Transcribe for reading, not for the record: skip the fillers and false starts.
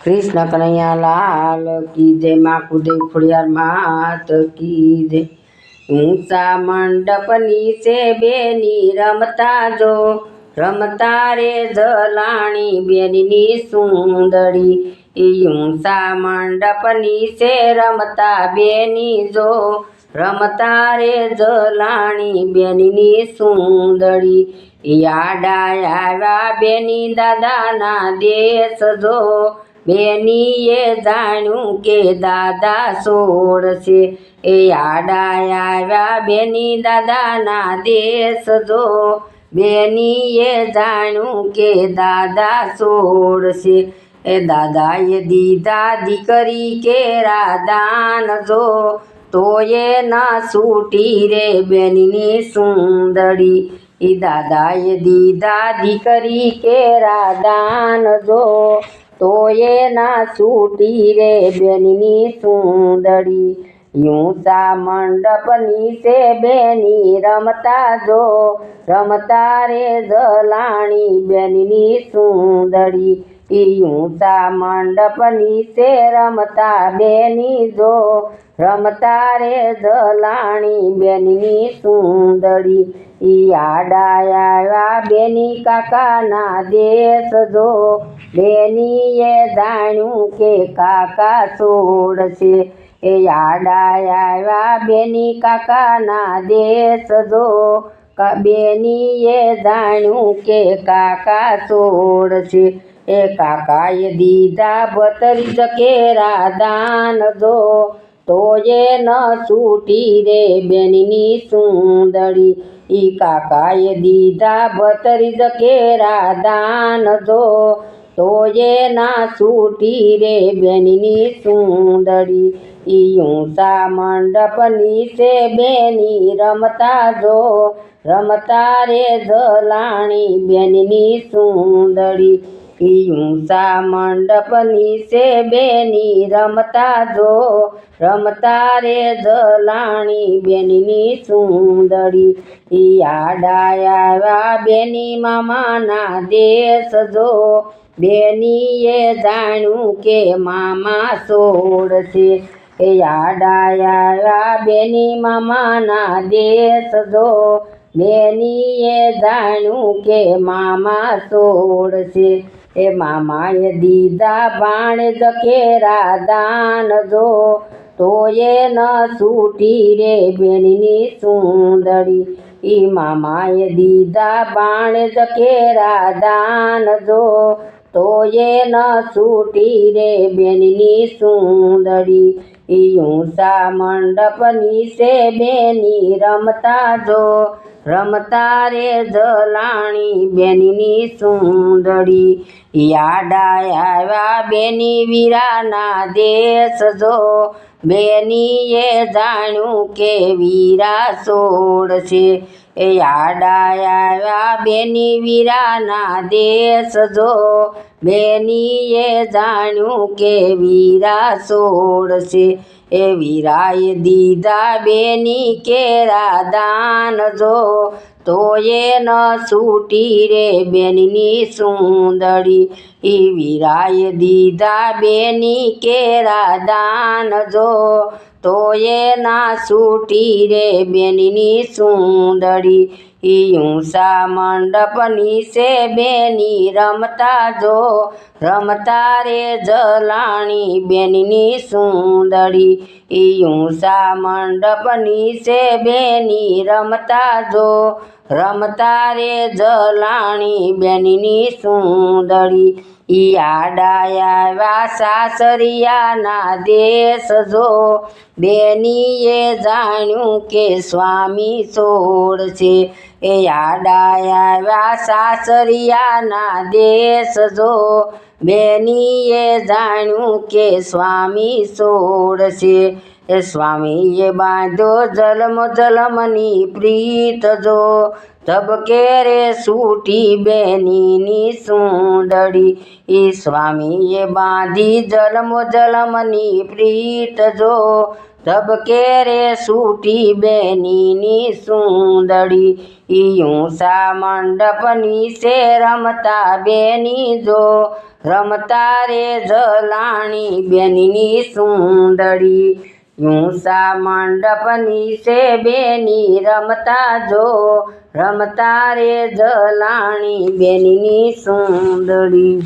कृष्ण कन्हैया लाल की जय। माँ कुदेव खुड़ियार मात की जय। ऊंचा मंडप नीचे बेनी रमता जो, रमता रे जलाणी बेनी सुंदरी। ऊंचा मंडप नीचे रमता बेनी जो, रमता रे जलाणी बेनी सुंदरी। याडा आव्या बेनी दादा ना देश जो, बेनीए जाण्યું કે દાદા છોડશે। એ આડા આવ્યા બેની દાદાના દેશ જો, બેનીએ જાણ્યું કે દાદા છોડશે। એ દાદાએ દીધા દીકરી કેરા દાન જો, તોય ના છૂટી રે બેનની સુંદરી। એ દાદાએ દીધા દીકરી કેરા દાન જો, તોય ના છૂટી રે બેનની સુંદરી। ऊंचा मंडप नीचे बेनी रमता जो, रमता रे जलाणी बेननी सुंदरी। ऊंचा मंडप नीचे रमता बेनी जो, रमता रे जलाणी बेननी सुंदरी। आडा आव्या बेनी काका ना देश जो, बेनीए जाण्યું કે કાકા છોડશે। એ આડા આવ્યા બેની કાકાના દેશ જો, બેનીએ જાણ્યું કે કાકા છોડશે। એ કાકાએ દીધા 32 કેરા દાન જો, તોય ન છૂટી રે બેનની સુંદરી। ઈ કાકાએ દીધા 32 કેરા દાન જો, તોય ના છૂટી રે બેનની સુંદરી। ऊंचा मंडप नीचे बेनी रमता जो, रमता रे जलाणी बेननी सुंदरी। ऊंचा मंडप नीचे बेनी रमता जो, रमता रे जलाणी बेननी सुंदरी। आडा आव्या बेनी मामाना देश जो, बेनीए जाण्યું કે મામા છોડશે। એ આડા આવ્યા બેની મામાના દેશ જો, બેનીએ જાણ્યું કે મામા છોડશે। એ મામાએ દીધા ભાણેજ કેરા દાન જો, તોય ન છૂટી રે બેનની સુંદરી। મામાએ દીધા ભાણેજ કેરા દાન જો, તોય ન છૂટી રે બેનની સુંદરી। ऊंचा मंडप नीचे बेनी रमता जो, रमता रे जलाणी बेननी सुंदरी। आडा आव्या बेनी वीराना देश जो, बेनीए जाण्યું કે વીરા છોડશે। એ આડા આવ્યા બેની વીરાના દેશ જો, બેનીએ જાણ્યું કે વીરા છોડશે। એ વીરાએ દીધા બેની કેરા દાન જો, તોય ન છૂટી રે બેનની સુંદરી। વીરાએ દીધા બેની કેરા દાન જો, તોય ના છૂટી રે બેનની સુંદરી। ऊंचा मंडप नीचे बेनी रमता जो, रमता रे जलाणी बेननी सुंदरी। ऊंचा मंडप नीचे बेनी रमता जो, रमता रे जलाणी बेननी सुंदरी। आडा आव्या सासरियाना देश जो, बेनीए जाण्યું કે સ્વામી છોડશે। એ આડા આવ્યા સાસરિયાના દેશ જો, બેનીએ જાણ્યું કે સ્વામી છોડશે। એ સ્વામીએ બાંધ્યો જલમ જલમની પ્રીત જો, ધબકે રે છૂટી બેનીની સુંદરી। સ્વામીએ બાંધી જલમ જલમની પ્રીત જો, ધબકે રે સૂટી બેનીની સુંદડી ઊંચા મંડપની છે રમતા બેની જો રમતા રે જલાણી બેનની સુંદડી ઊંચા મંડપની છે બેની રમતા જો રમતા રે જલાણી બેનની સુંદડી।